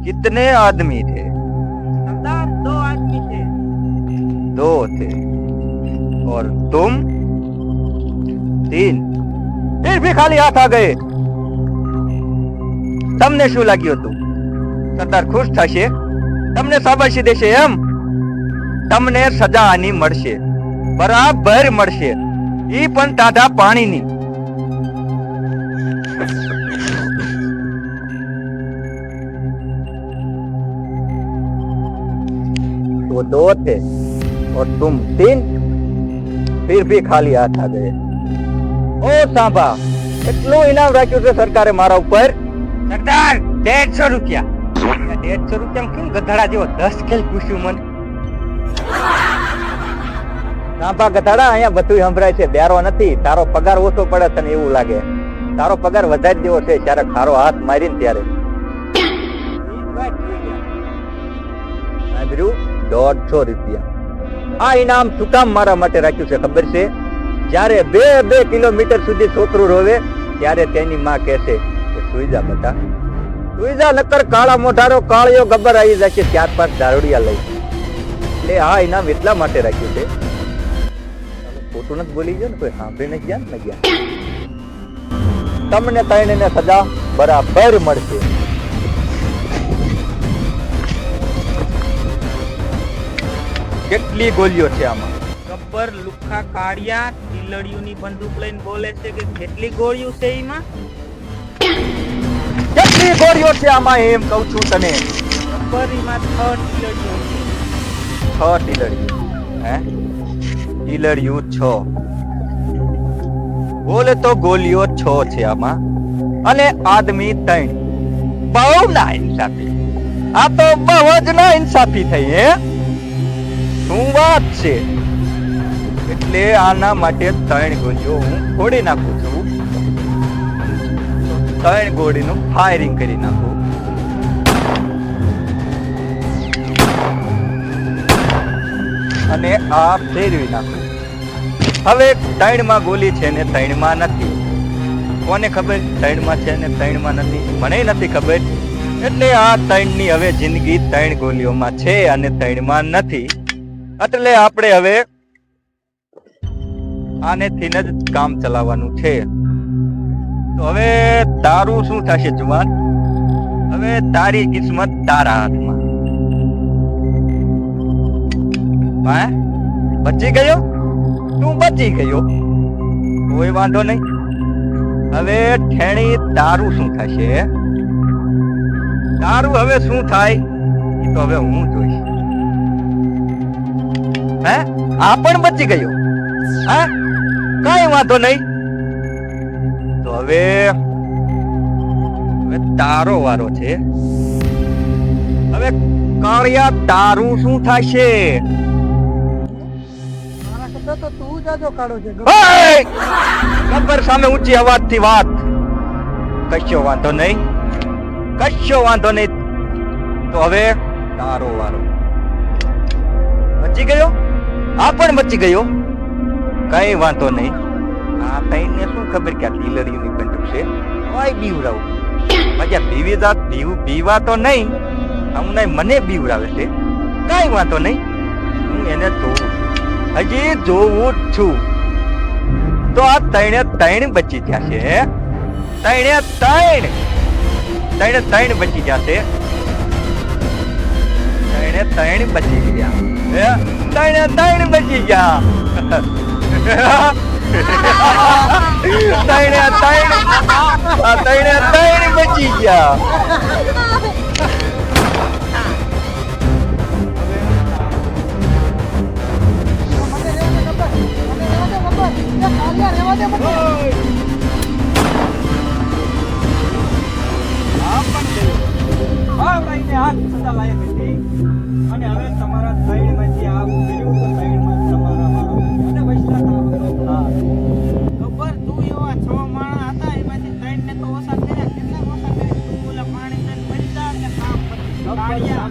कितने आदमी थे? सरदार 2 आदमी थे। 2 थे। और तुम 3। फिर भी खाली हाथ आ गए। તમને શું લાગ્યું હતું? સરદાર ખુશ થશે? તમને શાબાશી દેશે એમ? તમને સજા આની મળશે, બરાબર મળશે, ઈ પણ ટાઢા પાણીની. वो 2 थे और तुम 3, फिर भी खाली हाथ आ गए. ओ सांभा, એટલું ઇનામ રાખ્યું છે સરકારે મારા ઉપર. સરદાર 150 રૂપિયા. 150 રૂપિયા કેમ ગધાડા જેવો 10 ખેલ પૂછ્યું મને? સાંભા ગધાડા, અહીંયા બધું સંભળાય છે, બેરો નથી. તારો પગાર ઓછો પડે તને એવું લાગે. તારો પગાર વધારી દેવો છે ત્યારે ખારો હાથ મારીને ત્યારે. 150 રૂપિયા. આ ઇનામ શું કામ મારા માટે રાખ્યું છે ખબર છે? જ્યારે 2 કિલોમીટર સુધી છોકરું રોવે ત્યારે તેની માં કહેશે કે સુઈ જા બેટા, સુઈ જા, નકર કાળા મોઢારો કાળિયો ગબ્બર આવી જશે 4-5 દારૂડિયા લઈ. એટલે આ ઇનામ એટલા માટે રાખ્યું છે. ખોટું નથી બોલી ગયો ને, કોઈ સાંભળીને ગયા ને ગયા. તમને ત્રણેયને સજા બરાબર મળશે. કેટલી ગોલીઓ છે આમાં? ગબ્બર લુખા કાળિયા ટીલડીઓની બંદૂક લઈને બોલે છે કે કેટલી ગોળીઓ છે એમાં? કેટલી ગોળીઓ છે આમાં એમ કહું છું તને. ગબ્બર એમાં 6 ટીલડીઓ છે. 6 ટીલડીઓ. હે? ટીલડીઓ 6. બોલે તો ગોલીઓ 6 છે આમાં, અને આદમી 3. બહુ ના ઇન્સાફી. આ તો બહુ જ ના ઇન્સાફી થઈ. હે, શું વાત છે? એટલે આના માટે 3 ગોળીઓ હું ફોડી નાખું છું. 3 ગોળીનું ફાયરિંગ કરી નાખું. અને આ ફેરવી નાખું. હવે 3 માં ગોલી છે ને 3 માં નથી. કોને ખબર 3 માં છે ને 3 માં નથી? મને નથી ખબર. એટલે આ 3 ની હવે જિંદગી 3 ગોલીઓમાં છે અને 3 માં નથી. એટલે આપણે હવે આનેથી જ કામ ચલાવવાનું છે. તો હવે તારું શું થશે જુવાન? હવે તારી કિસ્મત તારા હાથમાં. હા, બચી ગયો? તું બચી ગયો, કોઈ વાંધો નહીં. હવે ઠેણી તારું શું થશે? તારું હવે શું થાય એ તો હવે હું જોઈશ. હે, આ પણ બચી ગયો. હા, કઈ વાંધો નહીં. તો હવે તારો વારો છે. હવે કાળિયા તારું શું થશે? તો તું જાજો કાઢો છે. ગબ્બર સામે ઊંચી અવાજથી વાત. કશો વાંધો નહીં, કશો વાંધો નહીં. તો હવે તારો વારો. બચી ગયો? આ પણ બચી ગયો, કઈ વાંધો નહીં. આ તઈને શું ખબર કે આ ટીલડીઓની બંદૂક છે? ઓય બીવરાવું. મજા બીવી જાત બીવા તો નહીં, હમણાં મને બીવરાવે છે. કઈ વાંધો નહીં, હું એને જોઉં, હજી જોવું જ છું. તો આ 3 બચી જશે. 3 બચી જશે. 3 બચી ગયા. 3 બચી ગયા. 3 બચી ગયા. અને હવે તમારા 3 માંથી આ કર્યું તો 3 માં તમારા વાળો અને વૈષ્ણવ ખબર તું એવા 6 માણા હતા એમાંથી 3 ને તો ઓછા કર્યા. કેટલા ઓછા કર્યા? તું બોલા પાણી ને મરી જા એટલે કામ પતી. કાળિયા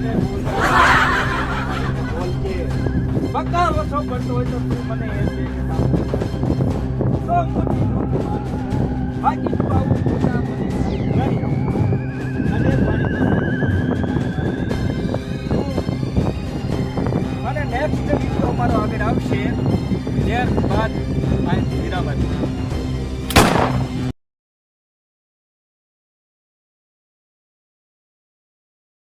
બોલજે પગાર ઓછો પડતો હોય તો તું મને એ દે કે તો મોટી બાકી તું આવું પોતા મને કરી અને પાણી નેક્સ્ટ વિડીયો અમારો આગળ આવશે ત્યારબાદ આ વિરામ આપીશું.